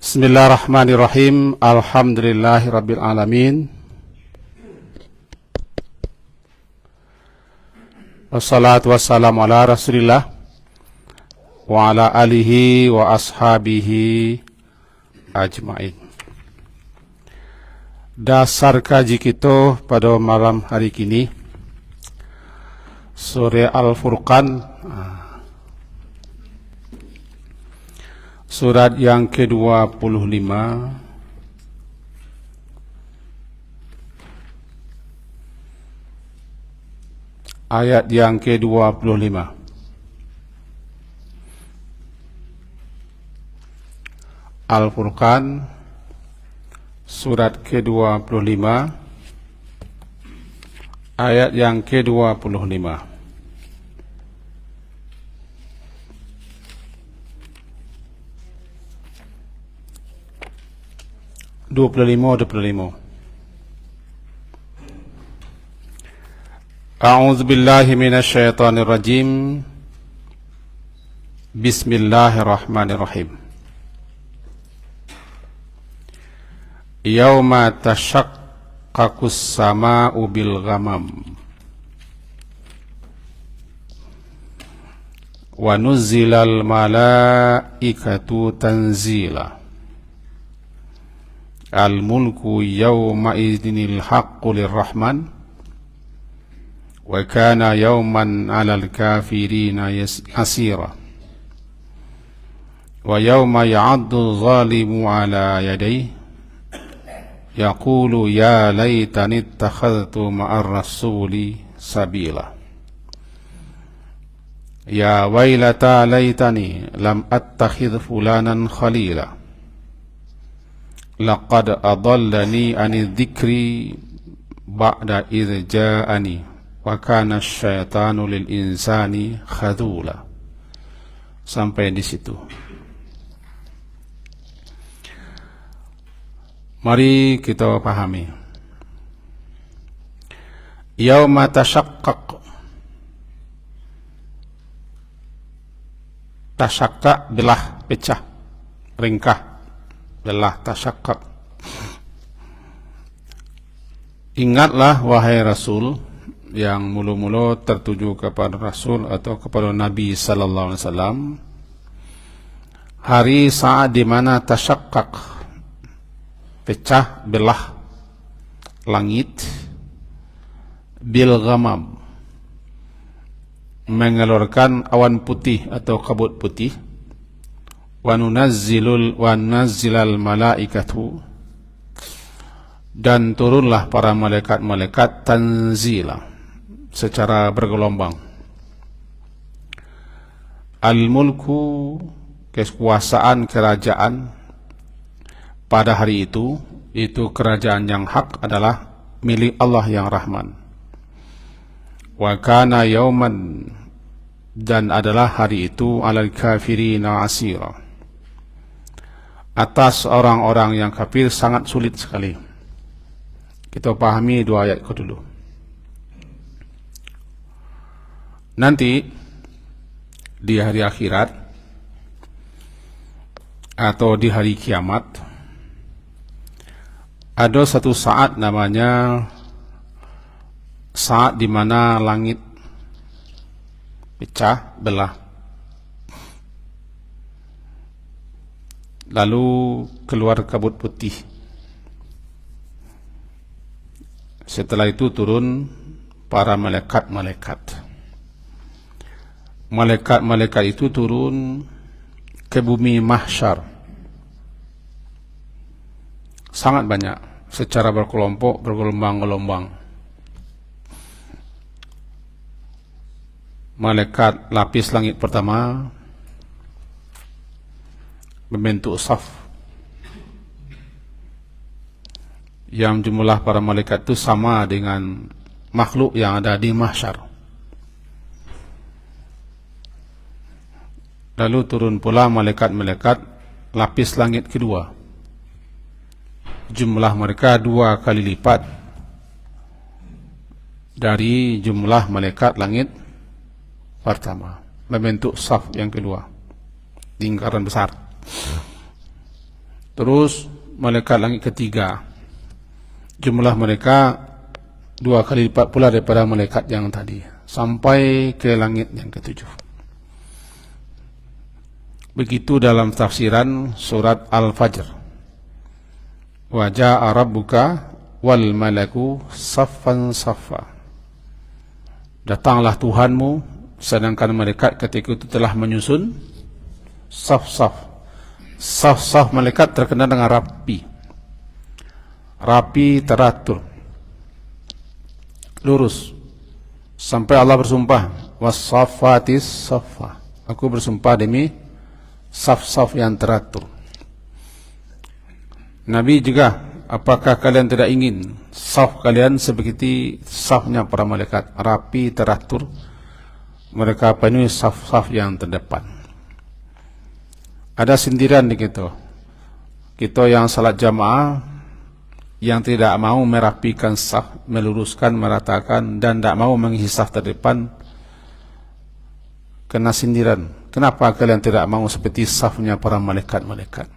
Bismillahirrahmanirrahim. Alhamdulillahirabbil alamin. Wassalatu wassalamu ala Rasulillah wa ala alihi wa ashabihi ajmain. Dasar kaji kita pada malam hari kini surah Al-Furqan, surat yang ke-25, ayat yang ke-25. Al-Furqan, surat ke-25, ayat yang ke-25. 25. A'udzu billahi minasy syaithanir rajim. Bismillahirrahmanirrahim. Yauma tashaqqaqus samaa'u bil ghamam wa nuzzilal malaa'ikatu tanzila. Al-mulku yawma idinil haqqu lirrahman wa kana yawman 'alal kafirina asira wa yawma ya'addu zalimu 'ala yadayhi yaqulu ya laitani ittakhadhtu ma'ar rasuli sabila ya wailata laitani lam attakhidh fulanan khalila laqad adallani anidh dzikri ba'da idh ja'ani wa kana asyaitanu lil insani khadula. Sampai di situ. Mari kita pahami. Yauma tashaqqaq. Tashaqqaq belah, pecah, ringkah. Belah, tasyaqqaq. Ingatlah wahai Rasul, yang mulu-mulu tertuju kepada Rasul atau kepada Nabi sallallahu alaihi wasallam, hari saat di mana tasyaqqaq, pecah belah langit, bil ghamam, mengeluarkan awan putih atau kabut putih, wa nunazzilal malaikatu, dan turunlah para malaikat-malaikat tanzila, secara bergelombang. Al-mulku, kekuasaan kerajaan pada hari itu kerajaan yang hak adalah milik Allah yang Rahman. Wa kana yauman, dan adalah hari itu, 'alal kafirina asira, atas orang-orang yang kafir sangat sulit sekali. Kita pahami dua ayat itu dulu. Nanti di hari akhirat atau di hari kiamat ada satu saat namanya saat di mana langit pecah belah, lalu keluar kabut putih. Setelah itu turun para malaikat-malaikat. Malaikat-malaikat itu turun ke bumi mahsyar. Sangat banyak, secara berkelompok, bergelombang-gelombang. Malaikat lapis langit pertama membentuk saf, yang jumlah para malaikat itu sama dengan makhluk yang ada di mahsyar. Lalu turun pula malaikat-malaikat lapis langit kedua. Jumlah mereka 2 kali lipat dari jumlah malaikat langit pertama, membentuk saf yang kedua, lingkaran besar. Terus malaikat langit ketiga, jumlah mereka 2 kali lipat pula daripada malaikat yang tadi, sampai ke langit yang ketujuh. Begitu dalam tafsiran surat Al-Fajr. Wa jaa rabbuka wal malaku saffan saffa. Datanglah Tuhanmu sedangkan malaikat ketika itu telah menyusun saf-saf. Saf-saf malaikat terkenal dengan rapi. Rapi, teratur, lurus. Sampai Allah bersumpah, was-saffatis saffa. Aku bersumpah demi saf-saf yang teratur. Nabi juga, apakah kalian tidak ingin saf kalian seperti safnya para malaikat, rapi, teratur? Mereka penuhi saf-saf yang terdepan. Ada sindiran di kita yang salat jamaah, yang tidak mau merapikan saf, meluruskan, meratakan, dan tidak mau mengisi saf terdepan, kena sindiran. Kenapa kalian tidak mau seperti safnya para malaikat-malaikat?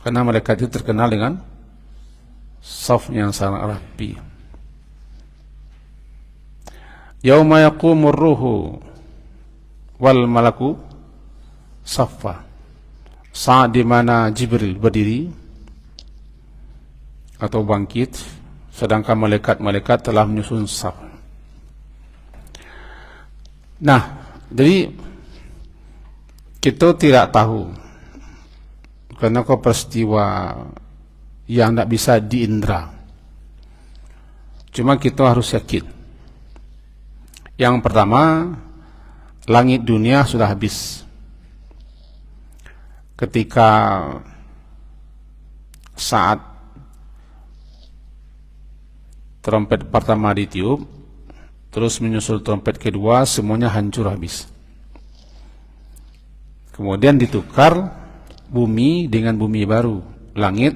Karena malaikat itu terkenal dengan saf yang sangat rapi. Yauma yaqumur ruhu wal malaku saffa. Saat di mana Jibril berdiri atau bangkit, sedangkan malaikat-malaikat telah menyusun saf. Nah, jadi kita tidak tahu karena peristiwa yang tidak bisa diindra. Cuma kita harus yakin. Yang pertama, langit dunia sudah habis. Ketika saat trompet pertama ditiup, terus menyusul trompet kedua, semuanya hancur habis. Kemudian ditukar bumi dengan bumi baru, langit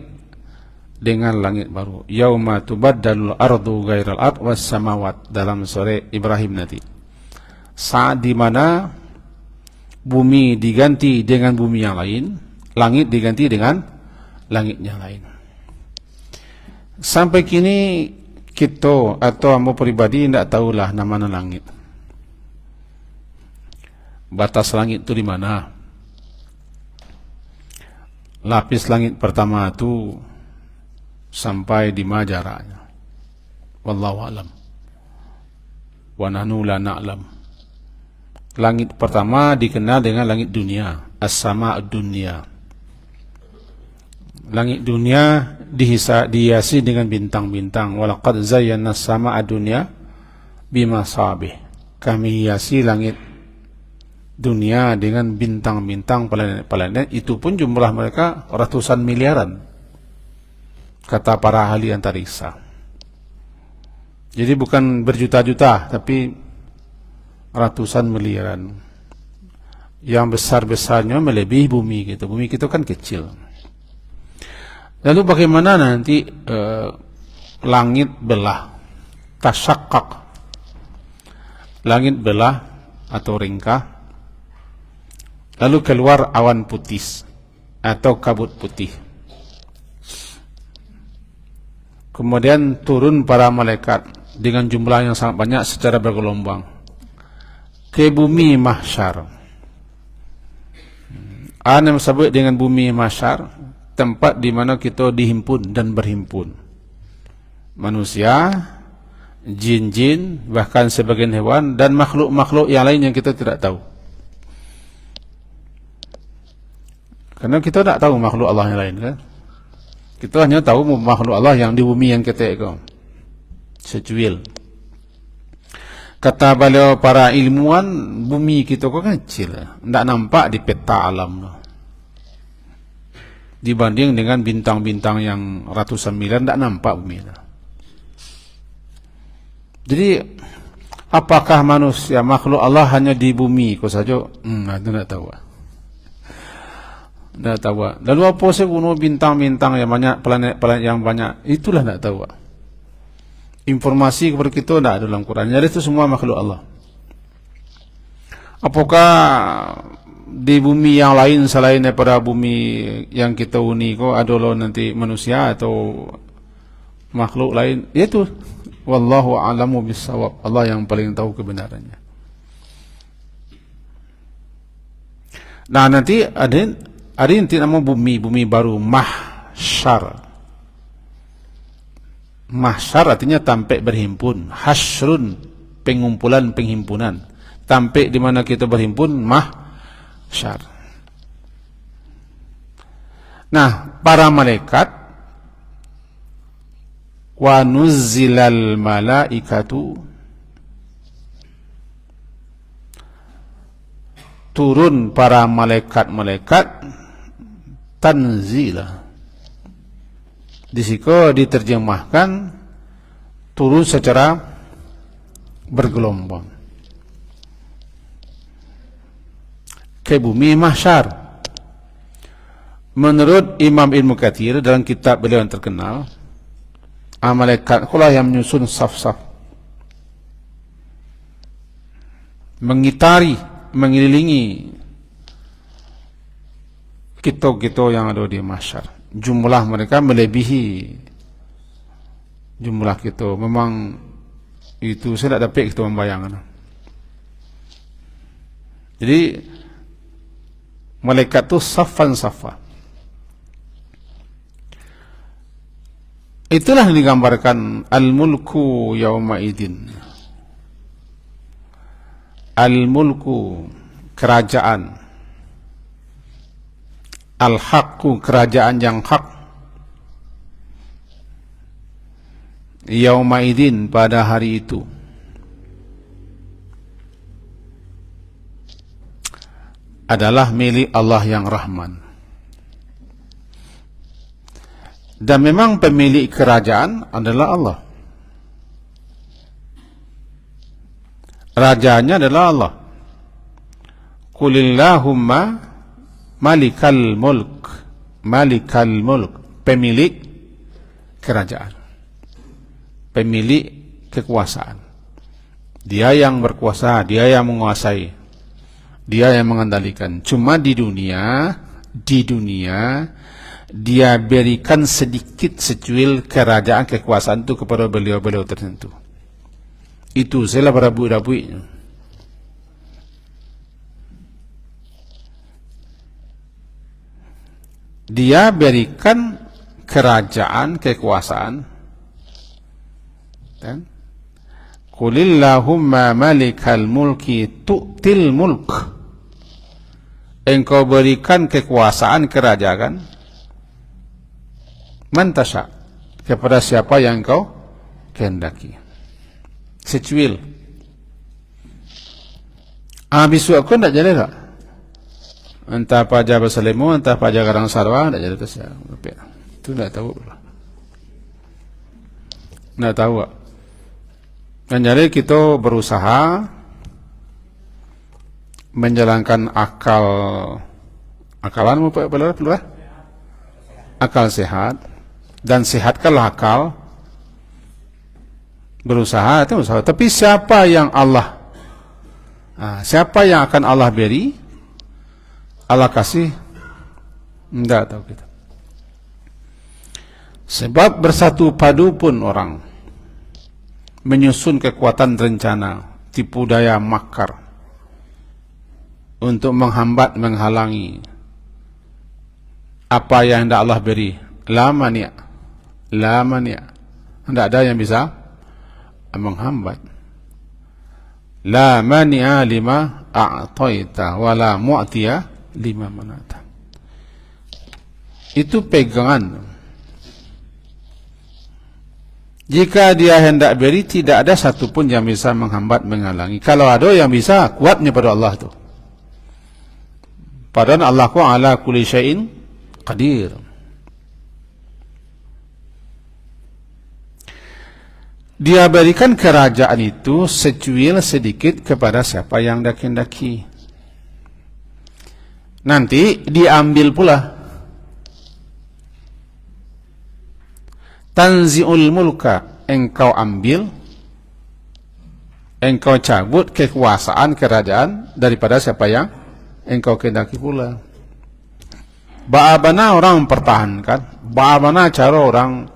dengan langit baru. Yauma tubaddalul ardu ghairal ard was samawat, dalam surah Ibrahim nanti. Saat di mana bumi diganti dengan bumi yang lain, langit diganti dengan langit yang lain. Sampai kini kita atau ambo pribadi tidak tahulah nama langit. Batas langit itu di mana? Lapis langit pertama itu sampai di mana jaraknya? Wallahu alam. Wa nahnu la na'lam. Langit pertama dikenal dengan langit dunia, as-sama'ud dunya. Langit dunia dihiasi dengan bintang-bintang. Walaqad zayyana as-sama'ad dunya bimasabih. Kami hiasi langit dunia dengan bintang-bintang, planet-planet. Itu pun jumlah mereka ratusan miliaran, kata para ahli antariksa. Jadi bukan berjuta-juta, tapi ratusan miliaran. Yang besar-besarnya melebihi bumi gitu. Bumi kita kan kecil. Lalu bagaimana nanti langit belah, tasyaqqaq, langit belah atau ringkah, lalu keluar awan putih atau kabut putih. Kemudian turun para malaikat dengan jumlah yang sangat banyak secara bergelombang ke bumi mahsyar. Ana disebut dengan bumi mahsyar, tempat di mana kita dihimpun dan berhimpun. Manusia, jin-jin, bahkan sebagian hewan dan makhluk-makhluk yang lain yang kita tidak tahu. Karena kita tidak tahu makhluk Allah yang lain kan. Kita hanya tahu makhluk Allah yang di bumi yang kita itu. Secuil. Kata beliau para ilmuwan, bumi kita kok kecil, tidak nampak di peta alam dibanding dengan bintang-bintang yang ratusan miliar, tidak nampak bumi. Jadi apakah manusia makhluk Allah hanya di bumi kok saja? Itu tidak tahu. Tidak tahu. Lalu apa sih gunung bintang-bintang yang banyak, planet-planet yang banyak? Itulah tidak tahu. Informasi kepada kita tidak ada dalam Quran. Jadi itu semua makhluk Allah. Apakah di bumi yang lain selain daripada bumi yang kita huni ko ada lo nanti manusia atau makhluk lain, itu wallahu a'lamu bissawab, Allah yang paling tahu kebenarannya. Nah, nanti ada nanti nama bumi baru, mahsyar. Mahsyar artinya tampek berhimpun, hasrun pengumpulan penghimpunan, tampek di mana kita berhimpun, mahsyar. Nah, para malaikat, wa nuzzilal malaikatu, turun para malaikat-malaikat tanzila. Di situ diterjemahkan turun secara bergelombang ke bumi mahsyar. Menurut Imam Ibnu Katsir dalam kitab beliau yang terkenal, malaikat itulah yang menyusun saf-saf, mengitari, mengelilingi kita-kita yang ada di mahsyar. Jumlah mereka melebihi jumlah kita. Memang itu saya tidak dapat kita membayangkan. Jadi malaikat itu safan-safa. Itulah yang digambarkan al-mulku yawma idin. Al-mulku, kerajaan. Al-haqqu, kerajaan yang hak. Yauma idin, pada hari itu. Adalah milik Allah yang Rahman. Dan memang pemilik kerajaan adalah Allah. Rajanya adalah Allah. Qulillahumma Malikal mulk, Malikal mulk, pemilik kerajaan, pemilik kekuasaan. Dia yang berkuasa, dia yang menguasai, dia yang mengendalikan. Cuma di dunia dia berikan sedikit secuil kerajaan kekuasaan itu kepada beliau-beliau tertentu. Itu salah para budak-budaknya. Dia berikan kerajaan, kekuasaan. Dan Qulillahumma malikal mulki tu'til mulk. Engkau berikan kekuasaan, kerajaan man tasha, kepada siapa yang engkau kehendaki. Secuil. Bisu aku tidak jadi tak? Entah Paja Basalemo, entah Paja Karang Sarwa, tidak jadi itu saya. Itu tidak tahu. Tidak tahu. Dan jadi kita berusaha menjalankan akalan akal sehat, dan sehatkanlah akal. Berusaha itu usaha. Tapi siapa yang akan Allah beri, Allah kasih, tidak tahu kita. Sebab bersatu padu pun orang menyusun kekuatan rencana, tipu daya makar untuk menghambat, menghalangi apa yang hendak Allah beri. La mania, tidak ada yang bisa menghambat. La mania lima a'taita wala mu'tiya lima manata. Itu pegangan. Jika dia hendak beri, tidak ada satupun yang bisa menghambat, menghalangi. Kalau ada yang bisa, kuatnya pada Allah tu. Padahal Allah ku ala kulli syai'in qadir. Dia berikan kerajaan itu secuil sedikit kepada siapa yang daki-daki. Nanti diambil pula. Tanzi'ul mulka, engkau ambil, engkau cabut kekuasaan kerajaan daripada siapa yang engkau kehendaki pula. Bagaimana orang mempertahankan? Bagaimana cara orang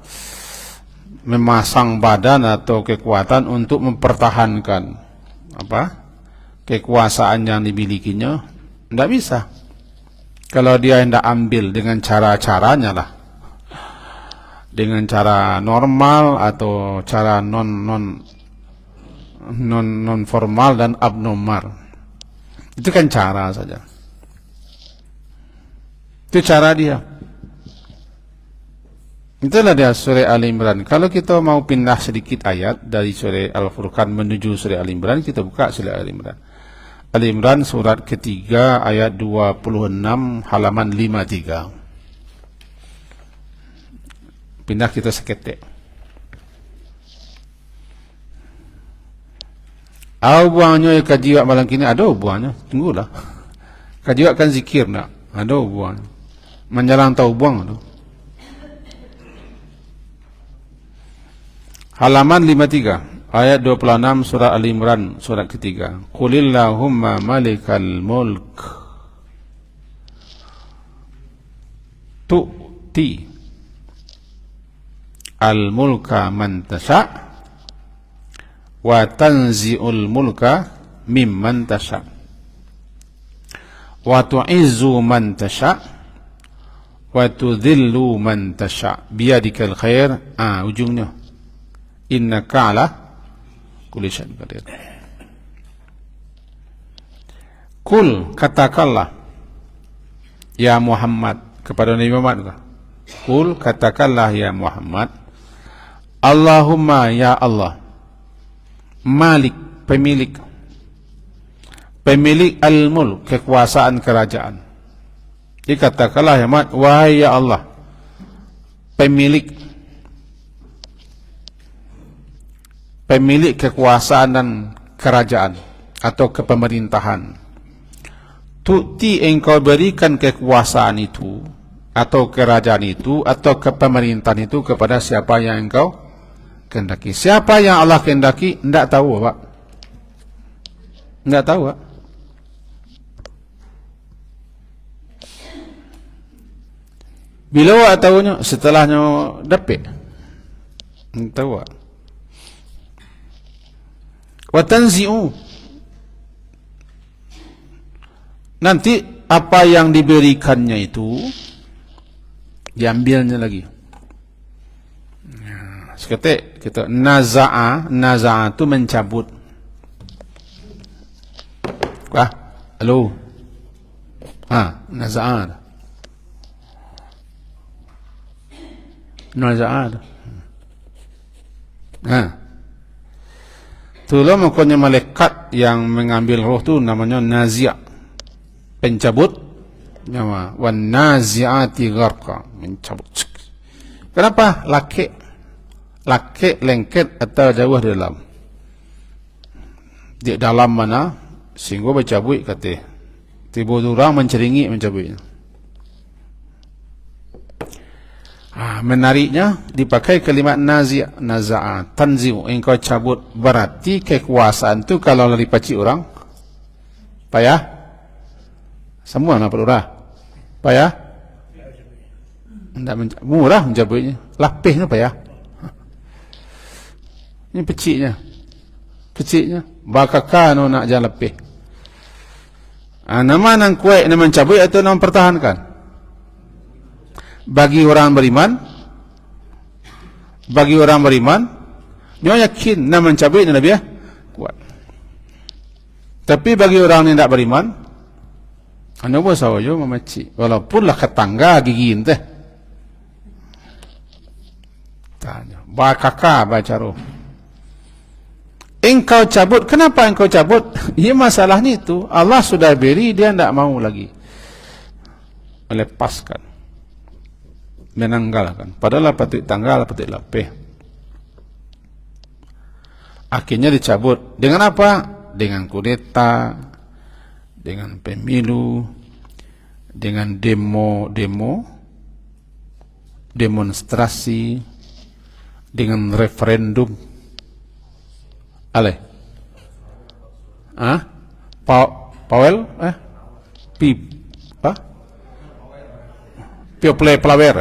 memasang badan atau kekuatan untuk mempertahankan kekuasaan yang dimilikinya? Tidak bisa. Kalau dia hendak ambil dengan cara-caranya lah, dengan cara normal atau cara non formal dan abnormal, itu kan cara saja. Itu cara dia. Itulah dia surah Al Imran. Kalau kita mau pindah sedikit ayat dari surah Al-Furqan menuju surah Al Imran, kita buka surah Al Imran. Al Imran surat ketiga ayat 26 halaman 53. Pindah kita seketik. Buahnya kajiwak malam kini ada buahnya. Tunggulah. Kajiwak kan zikir nak. Ada buahnya. Menjalan tahu buang tu. Halaman 53 ayat 26 surah Al Imran surat ketiga. Qulillahumma malikal mulk tu'ti al mulka man tasha wa tanzi'ul mulka mimman tasha wa tu'izzu man tasha wa tudhillu man tasha biyadikal khair. Ujungnya innaka ala kulli syai'in qadir. Kul, katakanlah ya Muhammad kepada Nabi Muhammad. Kul, katakanlah ya Muhammad, Allahumma ya Allah, Malik, pemilik al-mulk, kekuasaan kerajaan. Dikatakanlah ya Muhammad, wahai ya Allah, pemilik kekuasaan dan kerajaan atau kepemerintahan. Tu'ti, engkau berikan kekuasaan itu atau kerajaan itu atau kepemerintahan itu kepada siapa yang engkau kehendaki. Siapa yang Allah kehendaki tidak tahu, Pak. Tidak tahu, Pak. Bila awak tahunya setelahnya dapat. Tidak tahu, Pak. Wa tanzi'u, nanti apa yang diberikannya itu diambilnya lagi. Seketik kita naza'a itu mencabut. Halo. Naza'a. Itulah makanya malaikat yang mengambil roh tu namanya nazi', pencabut nyawa. Wan nazi'ati gharqa, mencabut. Kenapa? Laki lengket atau jauh di dalam. Di dalam mana? Sehingga bercabut kata. Tiba orang menceringi mencabutnya. Menariknya dipakai kalimat naza'a, tanzi'u, engkau cabut. Berarti kekuasaan tu kalau lari pacik orang payah. Semua nak perurah payah. Murah mencabutnya, lapihnya payah. Ini peciknya bakaka no nak jalan lapih. Nama nang kuat nak mencabut atau nak mempertahankan? Bagi orang beriman, dia yakin nak mencabut nak lebih kuat. Tapi bagi orang yang tidak beriman, anda pun sahaja memacik. Walaupun lah ketangga gigi teh. Tanya, bakaka baca roh. Engkau cabut, kenapa engkau cabut? Ya masalahnya itu, Allah sudah beri, dia tidak mau lagi melepaskan, menanggalkan. Padahal patut tanggal, patut lapih. Akhirnya dicabut. Dengan apa? Dengan kudeta, dengan pemilu, dengan demonstrasi, dengan referendum. Powell apa? People player.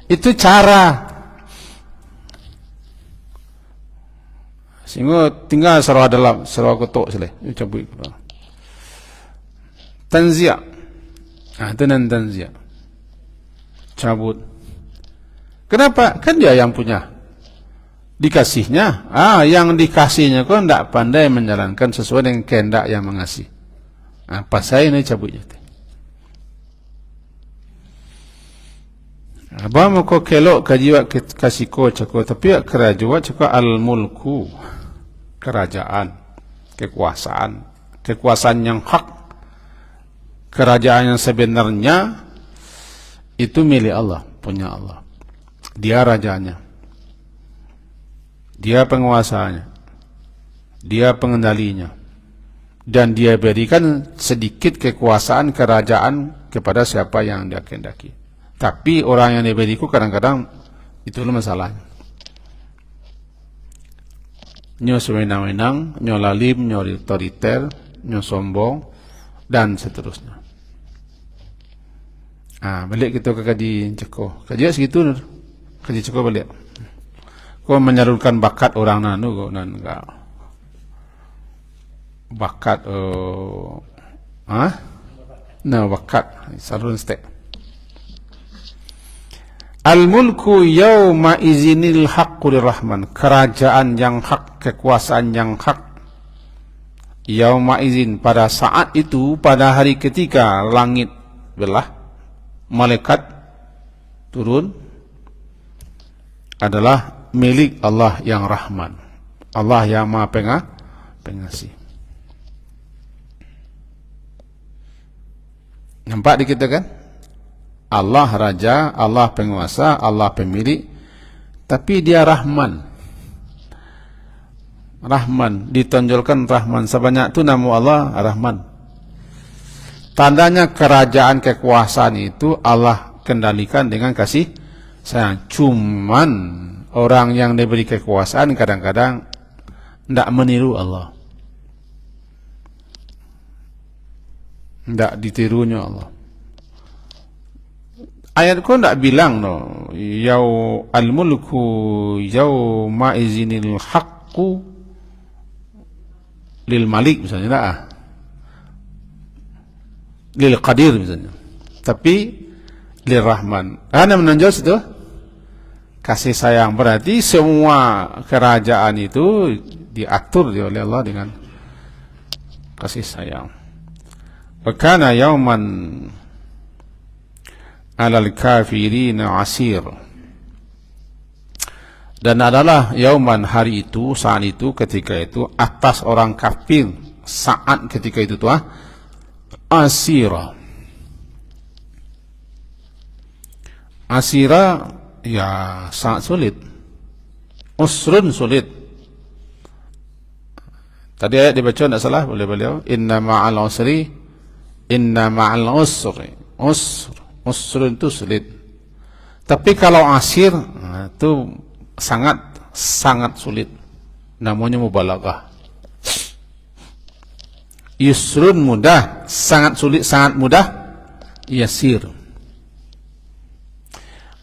Itu cara. Sehingga tinggal sarwa dalam sarwa ketok seleh. Cabut. Tanzia. Itu nan tanzia. Cabut. Kenapa? Kan dia yang punya. Dikasihnya. Yang dikasihnya kok tidak pandai menjalankan sesuai dengan kehendak yang mengasih. Pas saya ini cabutnya. Abang mau kelok kajiwa kasih ko cako tapi kerajaan cako al-mulku, kerajaan, kekuasaan yang hak, kerajaan yang sebenarnya itu milik Allah, punya Allah. Dia rajanya, dia penguasanya, dia pengendalinya, dan dia berikan sedikit kekuasaan kerajaan kepada siapa yang dia kehendaki. Tapi orang yang diberiku kadang-kadang itulah masalahnya. Nyo sewenang-wenang, nyo lalim, nyo otoriter, nyo sombong, dan seterusnya. Balik kita ke kaji ceko. Kaji segitu, kaji ceko balik. Kau menyalurkan bakat orang nanu, kau nan enggak. Bakat, bakat, salurun stek. Al-mulku yawma izinil haqqul rahman, kerajaan yang hak, kekuasaan yang hak. Yawma izin, pada saat itu, pada hari ketika langit belah, malaikat turun, adalah milik Allah yang Rahman, Allah yang Maha Pengasih. Nampak di kita kan? Allah Raja, Allah Penguasa, Allah Pemilik, tapi dia Rahman. Rahman, ditonjolkan Rahman. Sebanyak itu nama Allah Rahman. Tandanya kerajaan kekuasaan itu Allah kendalikan dengan kasih sayang. Cuman orang yang diberi kekuasaan kadang-kadang tidak meniru Allah, tidak ditirunya Allah. Ayat kau tidak bilang al-mulku yawma izinil haqqu lil malik misalnya, tidak. Lil qadir misalnya. Tapi lil rahman. Anda menonjol situ kasih sayang, berarti semua kerajaan itu diatur oleh Allah dengan kasih sayang. Wakana yauman alal kafirina asir, dan adalah yauman, hari itu, saat itu, ketika itu, atas orang kafir, saat ketika itu tuh asira. Asira ya sangat sulit, usrun sulit. Tadi ayat dibaca tidak salah oleh beliau, inna ma'al usri, inna ma'al usri, usrun itu sulit. Tapi kalau asir itu sangat sulit, namanya mubalaghah. Yusrun mudah, sangat sulit, sangat mudah, yasir.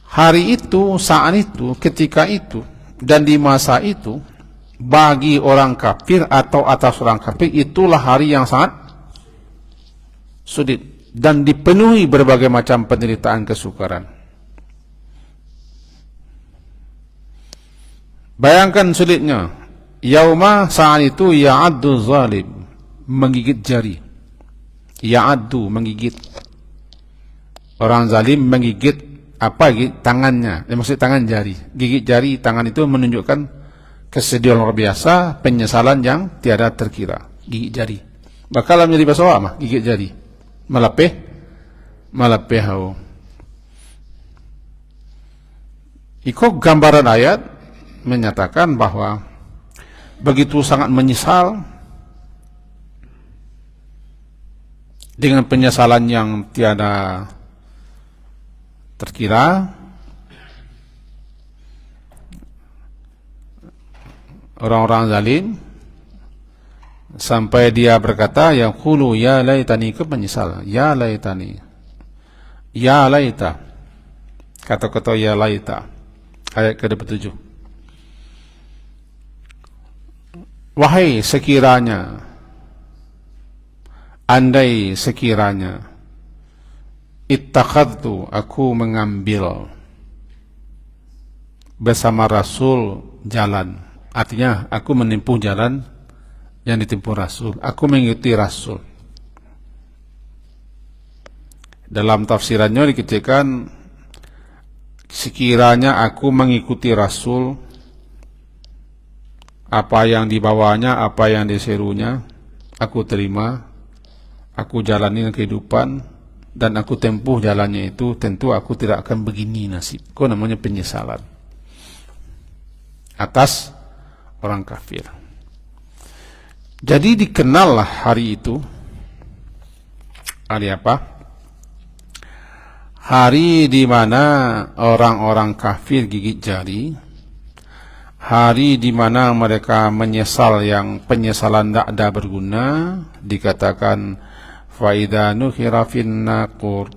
Hari itu, saat itu, ketika itu, dan di masa itu, bagi orang kafir atau atas orang kafir, itulah hari yang sangat sulit dan dipenuhi berbagai macam penderitaan, kesukaran. Bayangkan sulitnya. Yauma, saat itu, ya'addu zalim, menggigit jari. Ya'addu, menggigit. Orang zalim menggigit apa? Tangannya. Maksud tangan, jari. Gigit jari tangan itu menunjukkan kesedihan luar biasa, penyesalan yang tiada terkira. Gigit jari. Bakal menjadi bahasa mah gigit jari. Malapeh hau. Ikut gambaran ayat menyatakan bahwa begitu sangat menyesal dengan penyesalan yang tiada terkira. Orang-orang zalim Sampai dia berkata, yaqulu ya laitani, ke menyesal, ya laitani, ya laita, kata-kata ya laita, ayat ke-27. Wahai sekiranya, andai sekiranya, ittakhadtu, aku mengambil bersama Rasul jalan, artinya aku menempuh jalan yang ditempuh Rasul, aku mengikuti Rasul. Dalam tafsirannya dikatakan, sekiranya aku mengikuti Rasul, apa yang dibawanya, apa yang diserunya, aku terima, aku jalani kehidupan, dan aku tempuh jalannya itu, tentu aku tidak akan begini nasib. Itu namanya penyesalan atas orang kafir. Jadi dikenallah hari itu, hari apa? Hari di mana orang-orang kafir gigit jari, hari di mana mereka menyesal yang penyesalan tidak ada berguna. Dikatakan faida nukhira fin naqur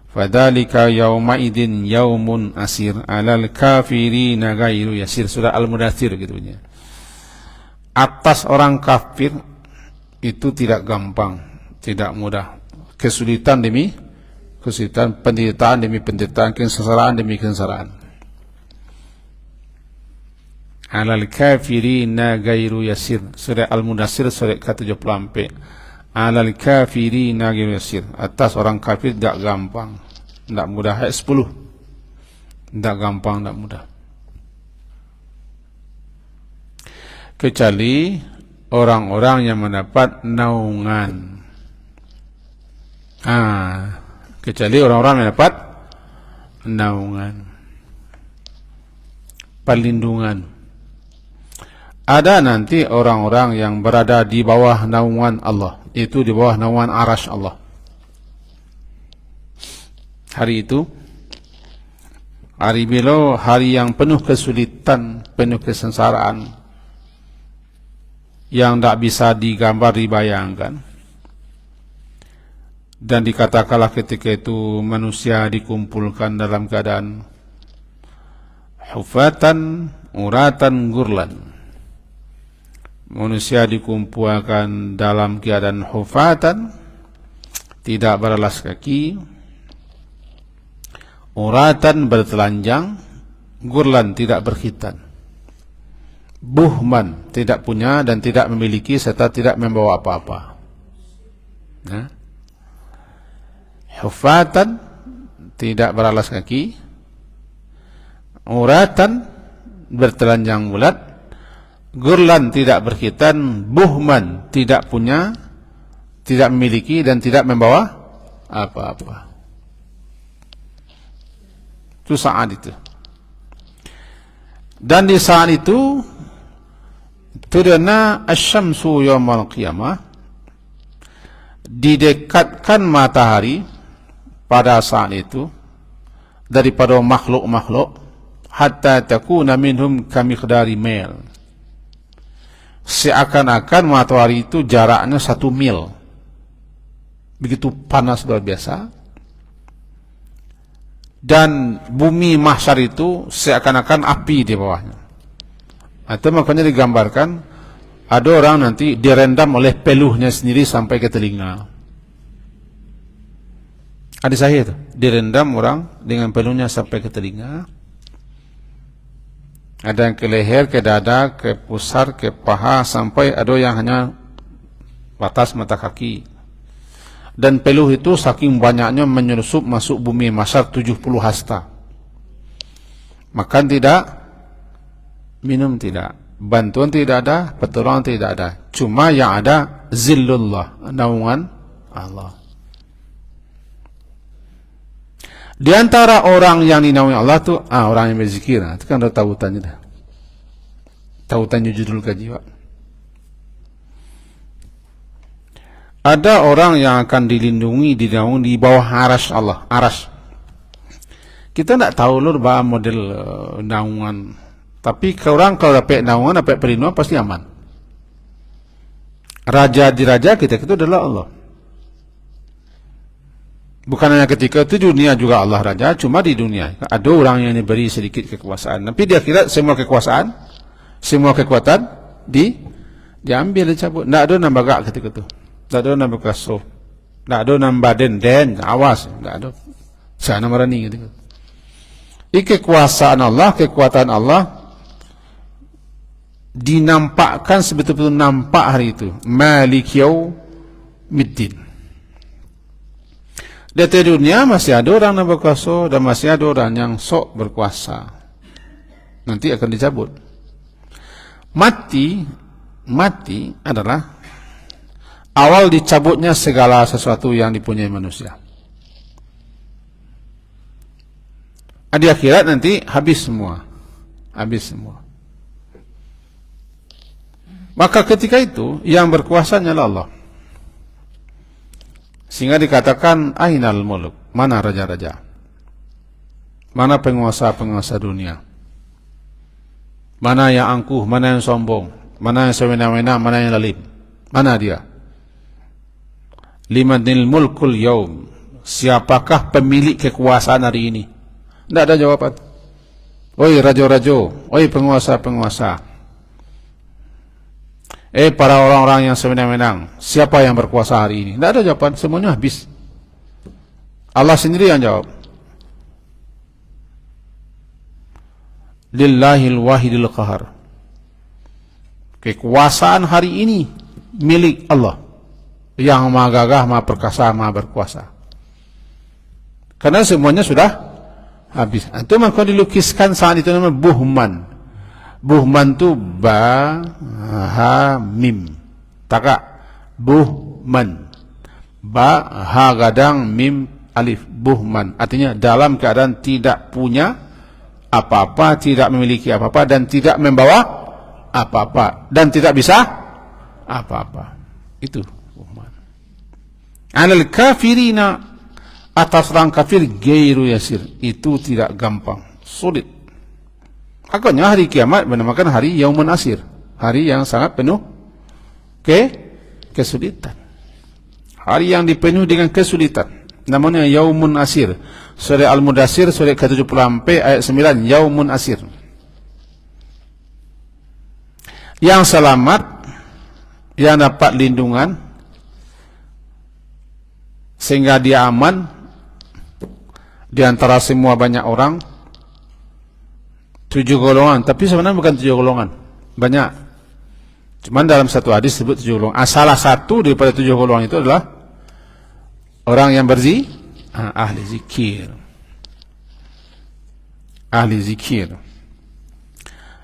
fadzalika yaumaidin yaumun asir alal kafirina ghairu yasir. Surah Al-Mudaththir gitu punya. Atas orang kafir itu tidak gampang, tidak mudah. Kesulitan demi kesulitan, penderitaan demi penderitaan, kesengsaraan demi kesengsaraan. Alal kafirina ghairu yasir. Surah Al-Mudaththir surah ke-74. Alal kafirina ghairu yasir. Atas orang kafir tidak gampang, tidak mudah. Ayat 10. Tidak gampang, tidak mudah. Kecuali orang-orang yang mendapat naungan. Kecuali orang-orang yang mendapat naungan, perlindungan. Ada nanti orang-orang yang berada di bawah naungan Allah, itu di bawah naungan arasy Allah. Hari itu, hari beliau, hari yang penuh kesulitan, penuh kesengsaraan, yang tidak bisa digambar, dibayangkan. Dan dikatakanlah ketika itu manusia dikumpulkan dalam keadaan hufatan, uratan, gurlan. Manusia dikumpulkan dalam keadaan hufatan, tidak beralas kaki, uratan, bertelanjang, gurlan, tidak berkhitan, buhman, tidak punya dan tidak memiliki serta tidak membawa apa-apa. Hufatan, tidak beralas kaki, uratan, bertelanjang bulat, gurlan, tidak berkhitan, buhman, tidak punya, tidak memiliki dan tidak membawa apa-apa. Itu saat itu. Dan di saat itu turunnya asyamsu yaumal qiyamah, didekatkan matahari pada saat itu daripada makhluk-makhluk, hatta takuna minhum kamiqdari mil, seakan-akan matahari itu jaraknya 1 mil, begitu panas luar biasa. Dan bumi mahsyar itu seakan-akan api di bawahnya. Atau makanya digambarkan ada orang nanti direndam oleh peluhnya sendiri sampai ke telinga. Ada saya itu, direndam orang dengan peluhnya sampai ke telinga. Ada yang ke leher, ke dada, ke pusar, ke paha, sampai ada yang hanya batas mata kaki. Dan peluh itu saking banyaknya menyelusup masuk bumi mahsyar 70 hasta. Makan tidak, minum tidak, bantuan tidak ada, pertolongan tidak ada. Cuma yang ada zillullah, naungan Allah. Di antara orang yang dinaungi Allah tu orang yang berzikir. Itu kan udah tautannya dah. Tautannya judul kaji, Pak. Ada orang yang akan dilindungi, dinaungi di bawah arasy Allah, arasy. Kita tidak tahu lur bahwa model naungan. Tapi orang kalau dapat naungan, dapat perlindungan pasti aman. Raja di raja kita itu adalah Allah. Bukan hanya ketika itu dunia juga Allah raja, cuma di dunia ada orang yang diberi sedikit kekuasaan, tapi di akhirat semua kekuasaan, semua kekuatan diambil, dicabut. Tidak ada nambah gak ketika itu, tidak ada nambah kaso, tidak ada nambah den awas, tidak ada. Sana marani ketika itu. Kekuasaan Allah, kekuatan Allah dinampakkan sebetul-betul nampak hari itu. Malik yaumiddin. Di dunia masih ada orang yang berkuasa dan masih ada orang yang sok berkuasa. Nanti akan dicabut. Mati adalah awal dicabutnya segala sesuatu yang dipunyai manusia. Di akhirat nanti habis semua. Maka ketika itu yang berkuasa hanyalah Allah. Sehingga dikatakan ainal muluk, mana raja-raja, mana penguasa-penguasa dunia, mana yang angkuh, mana yang sombong, mana yang semena-mena, mana yang lalim, mana dia? Limanil mulkul yaum, siapakah pemilik kekuasaan hari ini? Tidak ada jawaban. Oi rajo-rajo, oi penguasa-penguasa, para orang-orang yang semenang-menang, siapa yang berkuasa hari ini? Tidak ada jawaban, semuanya habis. Allah sendiri yang jawab. Lillahil wahidil qahar. Kekuasaan hari ini milik Allah, yang maha gagah, maha perkasa, maha berkuasa. Karena semuanya sudah habis. Itu maka dilukiskan saat itu namanya buhman. Buhman tu ba ha mim. Taka buhman. Ba ha gadang mim alif. Buhman. Artinya dalam keadaan tidak punya apa-apa, tidak memiliki apa-apa, dan tidak membawa apa-apa, dan tidak bisa apa-apa. Itu buhman. Anil kafirina, atas orang kafir gairu yasir. Itu tidak gampang, sulit. Akhirnya hari kiamat dinamakan hari Yaumun Asir, hari yang sangat penuh kesulitan, hari yang dipenuhi dengan kesulitan, namanya Yaumun Asir. Surah Al-Mudassir, surah ke-70 ayat 9, Yaumun Asir. Yang selamat, yang dapat lindungan sehingga dia aman di antara semua banyak orang. 7 golongan, tapi sebenarnya bukan 7 golongan, banyak. Cuman dalam satu hadis sebut 7 golongan. Salah satu daripada 7 golongan itu adalah orang yang ahli zikir. Ahli zikir.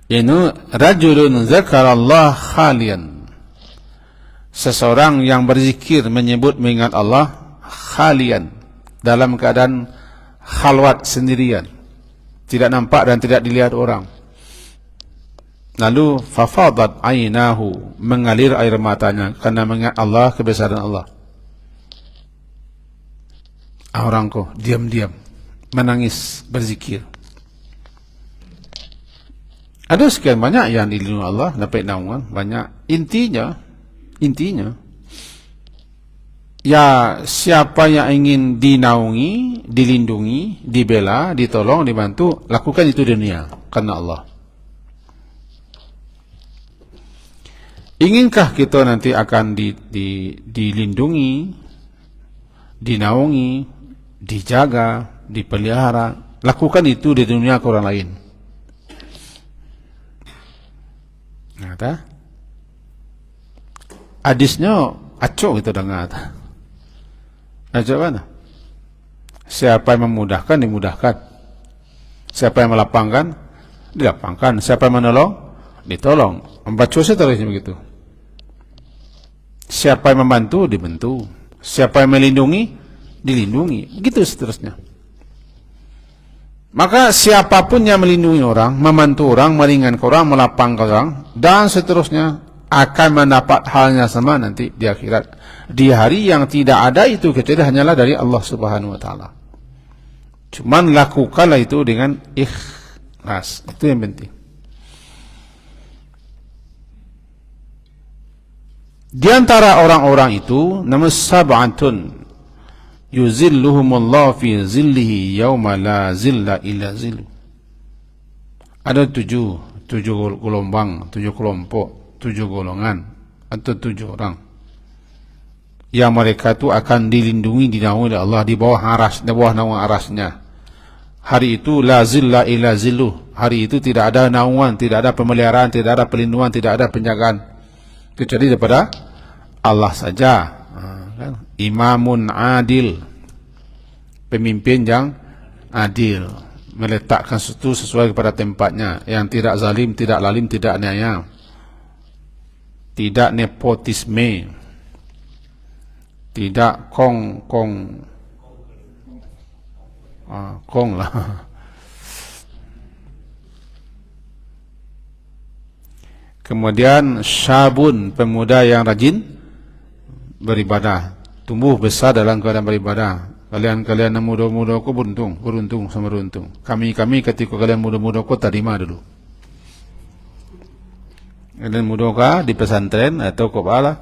Ini rajulun zakarallah khalian. Seseorang yang berzikir, menyebut, mengingat Allah khalian, dalam keadaan khalwat, sendirian, tidak nampak dan tidak dilihat orang. Lalu fafadat ainahu, mengalir air matanya karena mengingat Allah, kebesaran Allah. Orang kok diam-diam menangis, berzikir. Ada sekian banyak yang dilindungi Allah, dapat naungan banyak. Intinya ya, siapa yang ingin dinaungi, dilindungi, dibela, ditolong, dibantu, lakukan itu dunia karena Allah. Inginkah kita nanti akan dilindungi, dinaungi, dijaga, dipelihara? Lakukan itu di dunia ke orang lain. Nada? Hadisnya acok gitu dengar. Ajak mana? Siapa yang memudahkan, dimudahkan. Siapa yang melapangkan, dilapangkan. Siapa yang menolong, ditolong. Membaca seterusnya begitu. Siapa yang membantu, dibantu. Siapa yang melindungi, dilindungi. Begitu seterusnya. Maka siapapun yang melindungi orang, membantu orang, meringankan orang, melapangkan orang, dan seterusnya, akan mendapat halnya sama nanti di akhirat. Di hari yang tidak ada itu kecuali hanyalah dari Allah Subhanahu wa taala. Cuman lakukanlah itu dengan ikhlas. Itu yang penting. Di antara orang-orang itu nama sab'atun yuzilluhumullahu fi zillihi yauma la zilla illa zillu. Ada tujuh gelombang, 7 kelompok, 7 golongan atau 7 orang yang mereka itu akan dilindungi, dinaungi oleh Allah di bawah aras, di bawah naungan arasnya. Hari itu la zilla illa zillu. Hari itu tidak ada naungan, tidak ada pemeliharaan, tidak ada perlindungan, tidak ada penjagaan kecuali daripada Allah saja. Imamun adil, pemimpin yang adil, meletakkan sesuatu sesuai kepada tempatnya, yang tidak zalim, tidak lalim, tidak aniaya, tidak nepotisme, tidak kong lah. Kemudian syabun, pemuda yang rajin beribadah, tumbuh besar dalam keadaan beribadah. Kalian yang muda-muda ku beruntung sama beruntung. Kami ketika kalian muda-muda ku terima dulu. Kalian muda ku di pesantren atau kepala,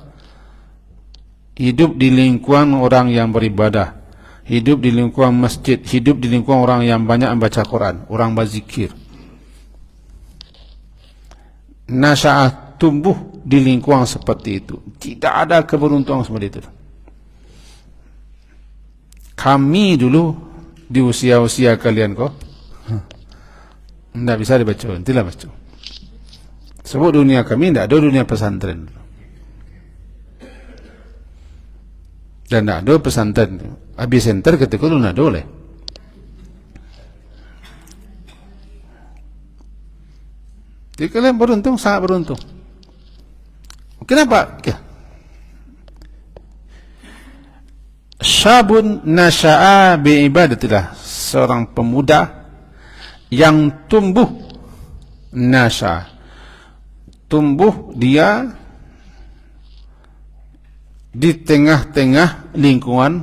hidup di lingkungan orang yang beribadah, hidup di lingkungan masjid, hidup di lingkungan orang yang banyak membaca Quran, orang berzikir. Nasya'ah, tumbuh di lingkungan seperti itu. Tidak ada keberuntungan seperti itu. Kami dulu di usia-usia kalian kok tidak bisa dibaca, tidak baca. Sebab dunia kami tidak ada dunia pesantren. Dan tidak ada pesantren. Habis center ketika dulu tidak ada oleh. Jadi kalian beruntung, sangat beruntung. Kenapa? Syabun nasya'a bi'ibadatillah, seorang pemuda yang tumbuh, nasya, tumbuh dia di tengah-tengah lingkungan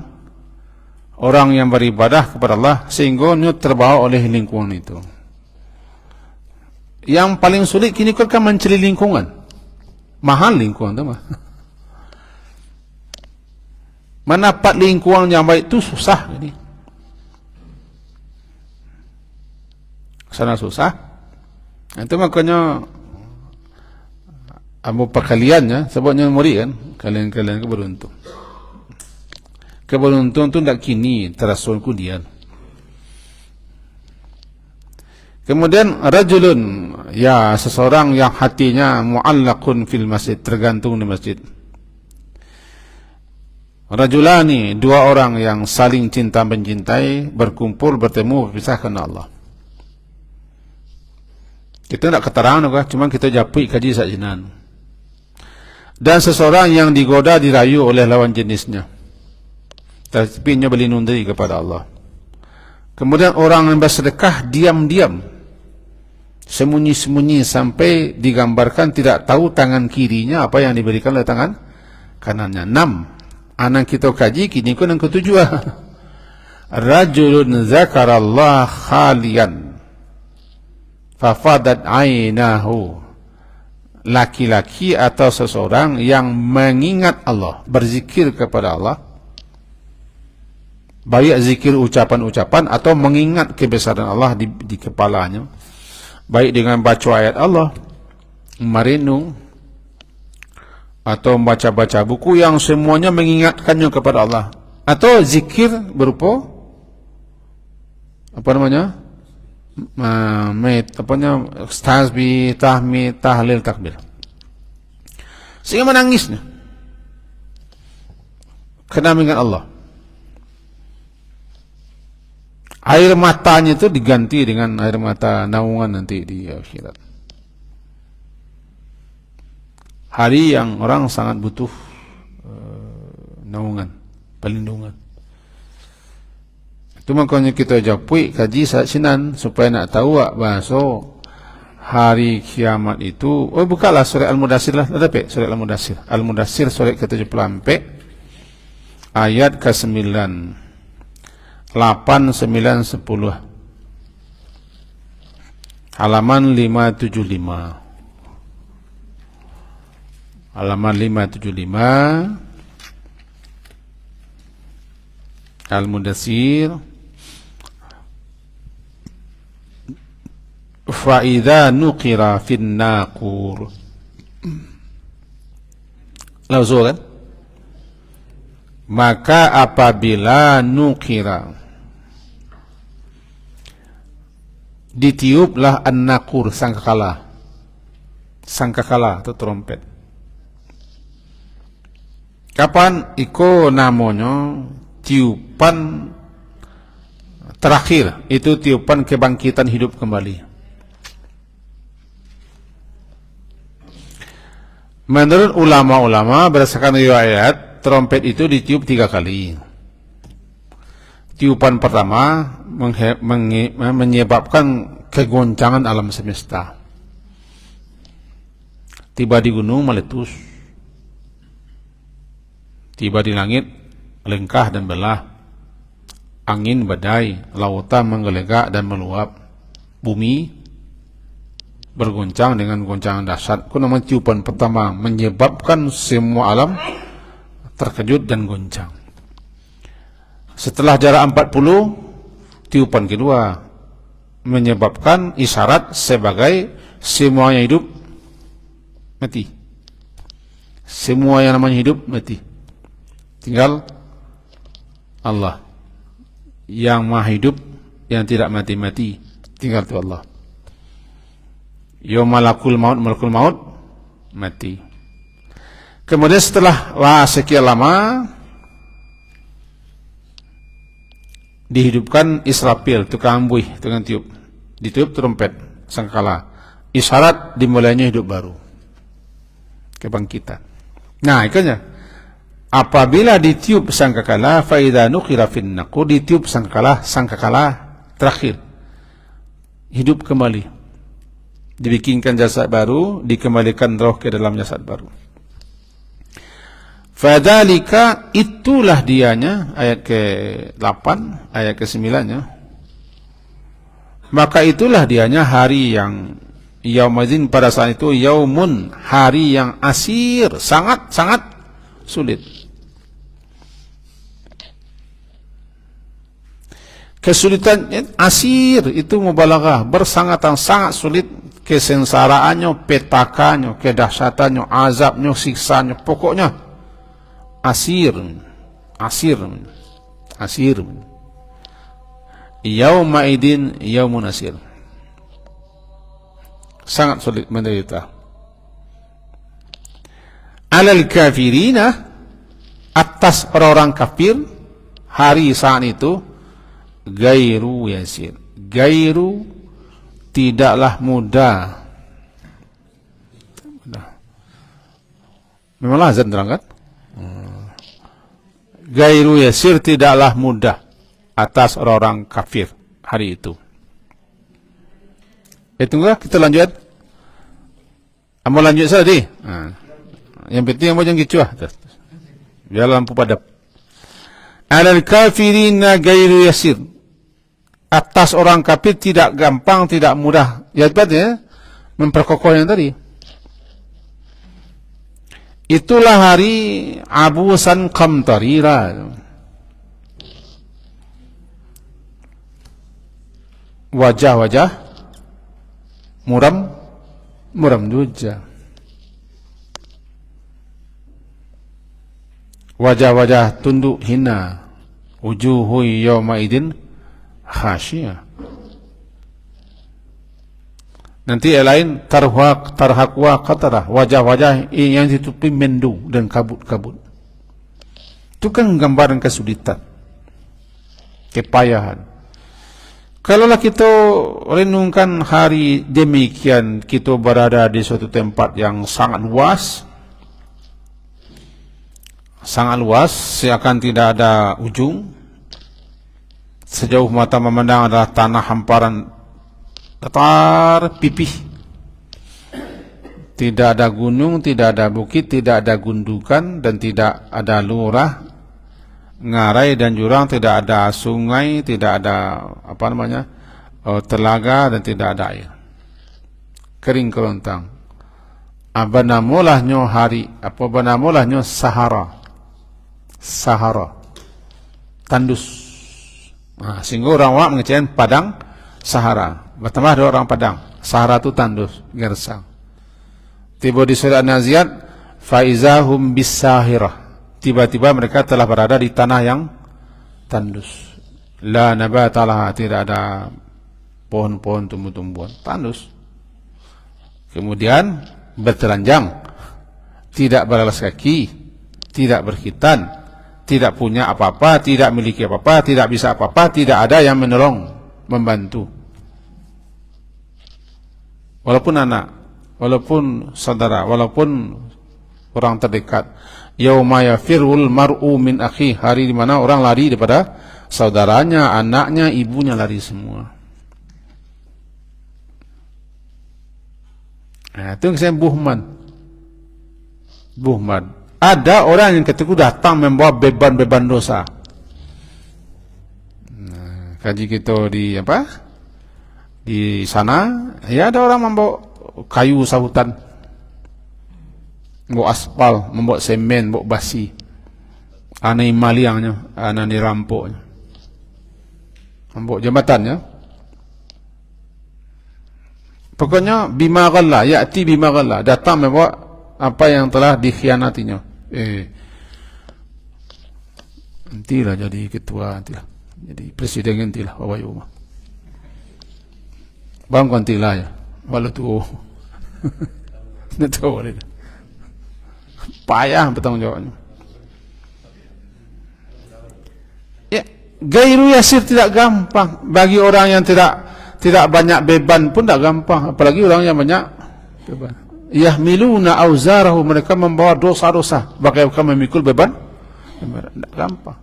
orang yang beribadah kepada Allah, sehingga dia terbawa oleh lingkungan itu. Yang paling sulit kini kan mencari lingkungan. Mahal lingkungan tu mah. Mendapat lingkungan yang baik itu susah jadi. Sana susah. Itu makanya amu pakaliannya sebabnya muri kan, kalian ke beruntung. Keberuntungan tu ndak kini terasul kudian. Kemudian rajulun, ya seseorang yang hatinya mu'allaqun fil masjid, tergantung di masjid. Rajulani, 2 orang yang saling cinta mencintai, berkumpul, bertemu, berpisah karena Allah. Kita tidak keterangan juga, cuma kita japui kaji sajinan. Dan seseorang yang digoda, dirayu oleh lawan jenisnya, tapi ia berlindung diri kepada Allah. Kemudian orang yang bersedekah diam-diam, sembunyi-sembunyi, sampai digambarkan tidak tahu tangan kirinya apa yang diberikan oleh tangan kanannya. 6. Anak kita kaji kini kun yang ketujuh. Rajulun zakarallah khalian fafadat ainahu, laki-laki atau seseorang yang mengingat Allah, berzikir kepada Allah, baik zikir ucapan-ucapan atau mengingat kebesaran Allah di kepalanya, baik dengan baca ayat Allah, merenung, atau membaca-baca buku yang semuanya mengingatkannya kepada Allah, atau zikir berupa apa namanya, tasbih, tahmid, tahlil, takbir, sehingga menangisnya karena mengingat Allah. Air matanya itu diganti dengan air mata naungan nanti di akhirat. Hari yang orang sangat butuh naungan, perlindungan. Itu makanya kita japui kaji sinan supaya nak tahu bahasa hari kiamat itu. Oh, bukalah surat Al-Mudassir lah, ada pe surat Al-Mudassir. Al-Mudassir surat ke-74 ayat ke-9, 8, 9, 10. Halaman 575. halaman 575, Al-Mudaththir. Fa idza nuqira fin naqur. Lauzul kan? Maka apabila nukira, ditiuplah an-naqur, sangkakala. Sangkakala itu trompet. Kapan? Iko namanya tiupan terakhir, itu tiupan kebangkitan hidup kembali. Menurut ulama-ulama berdasarkan riwayat, trompet itu ditiup 3 kali. Tiupan pertama menyebabkan kegoncangan alam semesta. Tiba di gunung meletus, tiba di langit lengkah dan belah, angin badai, lautan menggelegak dan meluap, bumi bergoncang dengan goncangan dahsyat. Itu namanya tiupan pertama, menyebabkan semua alam terkejut dan goncang. Setelah jarak 40, tiupan kedua menyebabkan isyarat sebagai semuanya hidup mati. Semua yang namanya hidup mati. Tinggal Allah yang maha hidup, yang tidak mati-mati. Tinggal itu Allah. Malakul maut mati. Kemudian setelah sekian lama dihidupkan Israfil, tukang buih, tukang tiup, ditiup trompet sangkala, isyarat dimulainya hidup baru, kebangkitan. Nah, ikutnya apabila ditiup sangkakala, fa idza nuqira fin naqur, ditiup sangkakala terakhir, hidup kembali, dibikinkan jasad baru, dikembalikan roh ke dalam jasad baru. Fadzalika, itulah dianya, ayat ke-8, ayat ke-9-nya. Maka itulah dianya hari yang yaumadzin, pada saat itu, yaumun, hari yang asir, sangat sulit. Kesulitan asir itu mubalaghah, sangat sulit, kesengsaraannya, petakannya, kedahsyatannya, azabnya, siksanya, pokoknya asir. Yauma idin yaumun asir, sangat sulit menderita. Alal kafirina, atas orang-orang kafir, hari saat itu gairu yasir, gairu tidaklah mudah. Memanglah azan terangkat. Gairu yasir, tidaklah mudah atas orang-orang kafir hari itu. Tunggu, kita lanjut. Mau lanjut saja deh. Yang penting yang jangan gitu biar lampu padam. Alal kafirina gairu yasir, atas orang kafir tidak gampang, tidak mudah. Ya, memperkokoh yang tadi. Itulah hari abusan qamtarira, wajah-wajah muram duja, wajah-wajah tunduk hina, wujuhu yawma idin khasyiyah. Nanti yang lain tarhaqwa qatarah, wajah-wajah yang ditutupi mendu dan kabut-kabut. Itu kan gambaran kesulitan, kepayahan. Kalaulah kita renungkan hari demikian, kita berada di suatu tempat yang sangat luas, seakan tidak ada ujung. Sejauh mata memandang adalah tanah hamparan datar pipih. Tidak ada gunung, tidak ada bukit, tidak ada gundukan, dan tidak ada lurah, ngarai dan jurang, tidak ada sungai, tidak ada telaga, dan tidak ada air. Kering kerontang. Abanamulahnya hari, apa banamulahnya sahara. Sahara. Tandus. Sehingga orang awak mengecilkan padang Sahara. Pertama ada orang padang. Sahara itu tandus, gersang. Tiba di surat An-Naziat, faizahum bisahirah. Tiba-tiba mereka telah berada di tanah yang tandus. La nabatalah, tidak ada pohon-pohon, tumbuh-tumbuhan, tandus. Kemudian bertelanjang, tidak beralas kaki, tidak berkhitan, tidak punya apa-apa, tidak memiliki apa-apa, tidak bisa apa-apa, tidak ada yang menolong, membantu. Walaupun anak, walaupun saudara, walaupun orang terdekat. Yauma yafirul mar'u min akhi, hari di mana orang lari daripada saudaranya, anaknya, ibunya, lari semua. Nah, itu yang saya buhman. Ada orang yang ketika datang membawa beban-beban dosa. Nah, kaji kita di apa? Di sana, ya ada orang membawa kayu sahutan, membawa aspal, membawa semen, membawa basi. Anai maliangnya, anai dirampoknya. Membawa jembatannya. Pokoknya bima ghalla, ya'ti bima ghalla, datang membawa apa yang telah dikhianatinya. Nantilah jadi ketua, nantilah jadi presiden, nantilah Bapak Ibu. Bang nantilah ya, walau tu, nanti boleh. Payah bertanggung jawabnya. Ya, gairu yasir tidak gampang bagi orang yang tidak banyak beban pun tidak gampang, apalagi orang yang banyak beban. Yahmiluna auzarahu, mereka membawa dosa-dosa, bagaikan memikul beban. Tidak gampang.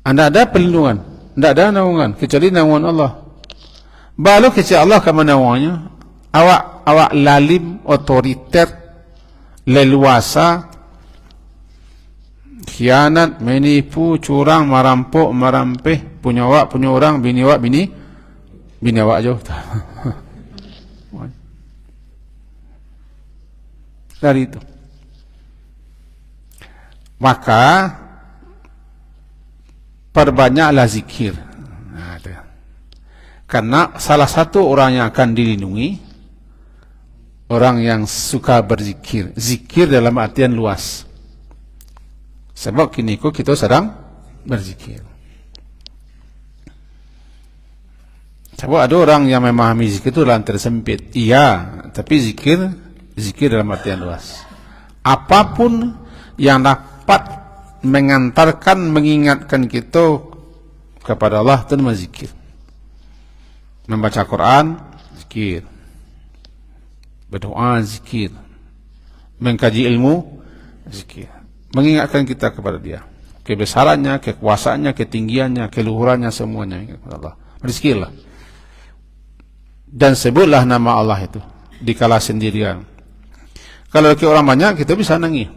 Anda ada perlindungan, tidak ada naungan kecuali naungan Allah. Balu kecuali Allah akan menaungannya. Awak lalim, otoriter, leluasa, khianat, menipu, curang, merampok, merampeh, punya awak, punya orang, bini awak, bini awak jauh. Dari itu, maka perbanyaklah zikir. Karena salah satu orang yang akan dilindungi, orang yang suka berzikir. Zikir dalam artian luas. Sebab kini kita sedang berzikir. Sebab ada orang yang memahami zikir itu dalam tersempit. Iya, tapi zikir dalam artian luas. Apapun yang dapat mengantarkan, mengingatkan kita kepada Allah itu namanya zikir. Membaca Quran, zikir. Berdoa, zikir. Mengkaji ilmu, zikir. Mengingatkan kita kepada Dia, kebesarannya, kekuasaannya, ketinggiannya, keluhurannya, semuanya kepada Allah. Berzikirlah. Dan sebutlah nama Allah itu dikala sendirian. Kalau ke orang banyak, kita bisa nangis.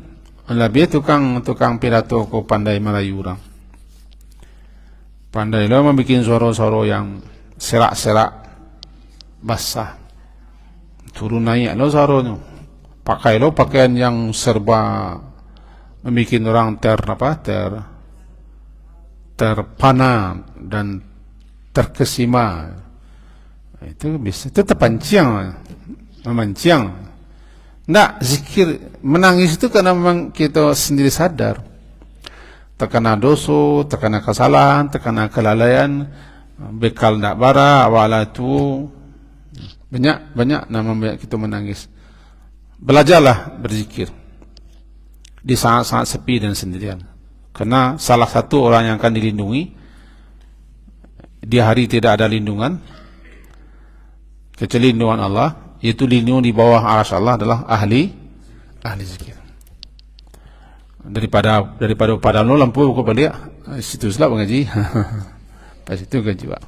Lebih tukang pidato ko pandai Melayu orang. Pandai lo membuat suara-suara yang serak-serak, basah, turun naik lo suaranya. Pakai lo pakaian yang serba membuat orang terpana dan terkesima. Itu bisa, itu terpancing, memancing. Nggak, zikir, menangis itu karena memang kita sendiri sadar terkena dosa, terkena kesalahan, terkena kelalaian, bekal ndak bara, awala itu banyak nama kita menangis. Belajarlah berzikir di saat-saat sepi dan sendirian, karena salah satu orang yang akan dilindungi di hari tidak ada lindungan kecuali lindungan Allah, yaitu lindung di bawah arsy Allah adalah ahli zikir. Daripada pada lo lampu buku balik situ selap mengaji. Pas itu gaji Pak.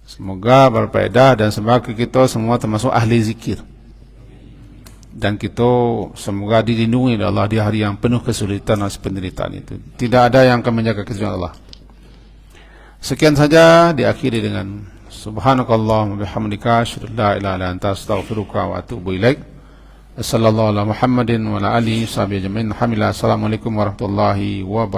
Semoga berfaedah dan semoga kita semua termasuk ahli zikir. Dan kita semoga dilindungi oleh Allah di hari yang penuh kesulitan dan penderitaan itu. Tidak ada yang akan menjaga kesulitan Allah. Sekian saja, diakhiri dengan Subhanakallahumma bihamdika asyhadu an la ilaha illa anta astaghfiruka wa atubu ilaik. Sallallahu ala Muhammadin wa ala alihi sahbihi ajma'in. Alhamdulillah. Assalamualaikum warahmatullahi wabarakatuh.